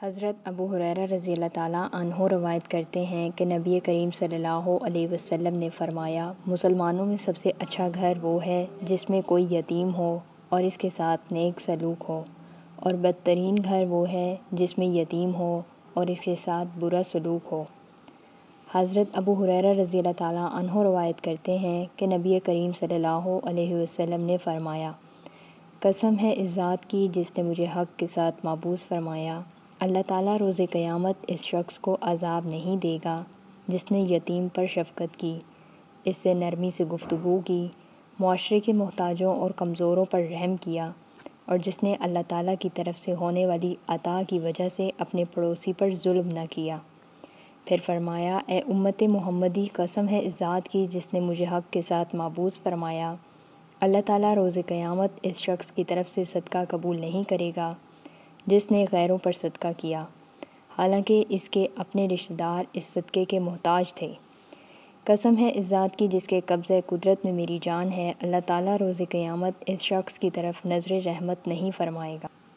حضرت ابو ہریرہ رضی اللہ تعالیٰ عنہ روایت کرتے ہیں کہ نبی کریم صلی اللہ علیہ وسلم نے فرمایا، مسلمانوں میں سب سے اچھا گھر وہ ہے جس میں کوئی یتیم ہو اور اس کے ساتھ نیک سلوک ہو، اور بدترین گھر وہ ہے جس میں یتیم ہو اور اس کے ساتھ برا سلوک ہو۔ حضرت ابو ہریرہ رضی اللہ تعالیٰ عنہ روایت کرتے ہیں کہ نبی کریم صلی اللہ علیہ وسلم نے فرمایا، قسم ہے اس ذات کی جس نے مجھے حق کے ساتھ مابعوث فرمایا، اللہ تعالیٰ روز قیامت اس شخص کو عذاب نہیں دے گا جس نے یتیم پر شفقت کی، اس سے نرمی سے گفتگو کی، معاشرے کے محتاجوں اور کمزوروں پر رحم کیا، اور جس نے اللہ تعالیٰ کی طرف سے ہونے والی عطا کی وجہ سے اپنے پڑوسی پر ظلم نہ کیا۔ پھر فرمایا، اے امت محمدی، قسم ہے اس ذات کی جس نے مجھے حق کے ساتھ مابعوث فرمایا، اللہ تعالیٰ روز قیامت اس شخص کی طرف سے صدقہ قبول نہیں کرے گا جس نے غیروں پر صدقہ کیا، حالانکہ اس کے اپنے رشتہ دار اس صدقے کے محتاج تھے۔ قسم ہے اس ذات کی جس کے قبضہ قدرت میں میری جان ہے، اللہ تعالیٰ روز قیامت اس شخص کی طرف نظر رحمت نہیں فرمائے گا۔